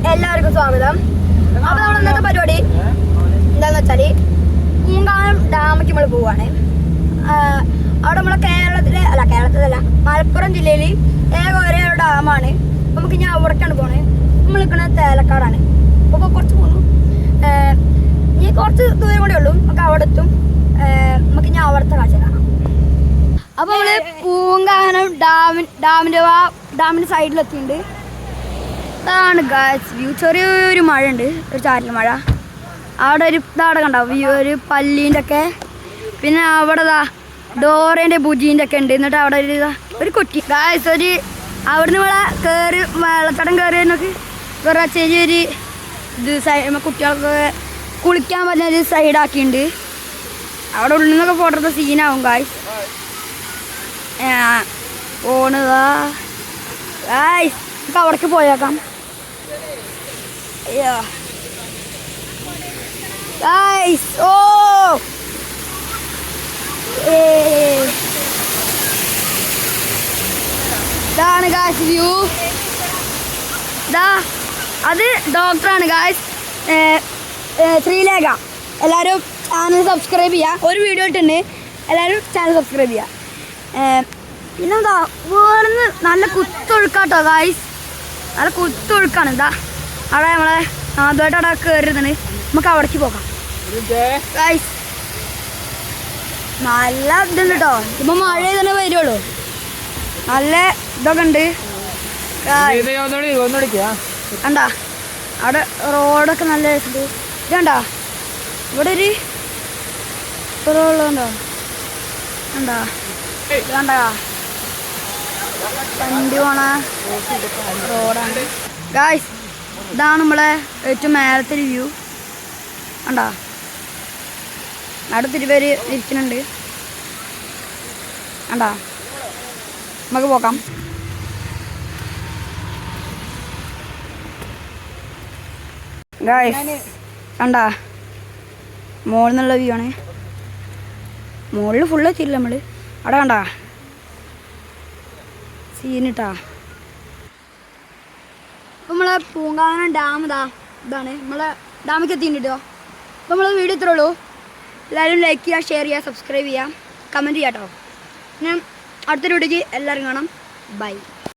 എല്ലാവർക്കും സ്വാഗതം. അപ്പോൾ നമ്മൾ ഇന്നത്തെ പരിപാടി എന്താണെന്ന് വെച്ചാൽ പൂങ്കാവനം ഡാമിലേക്ക് നമ്മൾ പോവുകയാണ്. അവിടെ നമ്മളെ കേരളത്തിലല്ല മലപ്പുറം ജില്ലയിൽ ഒരേ ഒരു ഡാമാണ്. നമുക്ക് ഇനി അവിടേക്കാണ് പോണേ. നമ്മൾ നിൽക്കുന്നത് തേലക്കാടാണ്. അപ്പോൾ കുറച്ച് പോകുന്നു, ഇനി കുറച്ച് ദൂരം കൂടെ ഉള്ളൂ, നമുക്ക് അവിടെ എത്തും. നമുക്ക് ഇനി അവിടുത്തെ കാഴ്ച കാണാം. അപ്പോൾ നമ്മൾ പൂങ്കാവനം ഡാമിൻ്റെ സൈഡിലെത്തിയിട്ടുണ്ട്. അതാണ് ഗായ്സ് വ്യൂ. ചെറിയൊരു മഴ ഉണ്ട്, ഒരു ചാറ്റൽ മഴ. അവിടെ ഇതവിടെ കണ്ടോ വ്യൂ, ഒരു പല്ലീൻ്റെ ഒക്കെ. പിന്നെ അവിടെ ഡോറേൻ്റെ ബുജീൻ്റെ ഒക്കെ ഉണ്ട്. എന്നിട്ട് അവിടെ ഒരു കുട്ടി ഗായ്സ് അവിടുന്ന് വെള്ളത്തടം കയറിയതിനൊക്കെ കുറേ ചെറിയൊരു കുട്ടികൾക്ക് കുളിക്കാൻ പറ്റുന്ന ഒരു സൈഡാക്കിയിട്ടുണ്ട്. അവിടെ ഉള്ളിൽ നിന്നൊക്കെ ഫോട്ടോ സീനാവും ഗായ്സ്. പോണതാ ഗായ്സ്, നമുക്ക് അവിടേക്ക് പോയേക്കാം. Guys, ഇതാണ് ഗായ്സ് വ്യൂ. അത് ഡോക്ടറാണ് ഗായ്സ്, ശ്രീലേഖ. എല്ലാവരും ചാനൽ സബ്സ്ക്രൈബ് ചെയ്യുക. ഒരു വീഡിയോ ഇട്ടുണ്ട്, എല്ലാവരും ചാനൽ സബ്സ്ക്രൈബ് ചെയ്യുക. പിന്നെന്താ വേറെ നല്ല കുത്തൊഴുക്കാട്ടോ ഗായ്സ്, നല്ല കുത്തൊഴുക്കാണ്. അവിടെ നമ്മളെ ആദ്യമായിട്ട് അവിടെ കയറുന്നത്. നമുക്ക് അവിടേക്ക് പോകാം ഗായ്സ്. നല്ല ഇതുണ്ട് കേട്ടോ. ഇപ്പം മഴ തന്നെ വരുള്ളൂ. നല്ല ഇതൊക്കെ ഉണ്ട് കണ്ടാ. അവിടെ റോഡൊക്കെ നല്ല രസമുണ്ട്. ഇതുണ്ടോ ഇവിടെ ഒരു ഉള്ളതുണ്ടോ കണ്ടാ. ഇത് കണ്ടാ വണ്ടി പോണ റോഡാണ് ഗായ്സ്. ഇതാണ് നമ്മളെ ഏറ്റവും മേലത്തെ ഒരു വ്യൂ കണ്ടാ. അടുത്തൊരു പേര് ഇരിക്കുന്നുണ്ട് കണ്ടാ. നമുക്ക് പോക്കാം. ഗായ്സ് കണ്ടാ, മുകളിൽ നിന്നുള്ള വ്യൂ ആണ്. മുകളിൽ ഫുള്ള് എത്തിയില്ല നമ്മൾ. അവിടെ കണ്ടാ സീനിട്ടാ. അപ്പം നമ്മളെ പൂങ്കാവനം ഡാം ഇതാണ്. നമ്മളെ ഡാമിലേക്ക് എത്തിയിട്ടോ. അപ്പോൾ നമ്മളെ വീഡിയോ ഇത്രേ ഉള്ളൂ. എല്ലാവരും ലൈക്ക് ചെയ്യുക, ഷെയർ ചെയ്യുക, സബ്സ്ക്രൈബ് ചെയ്യുക, കമൻറ്റ് ചെയ്യാം കേട്ടോ. പിന്നെ അടുത്തൊരു വീഡിയോക്ക് എല്ലാവരും കാണാം. ബൈ.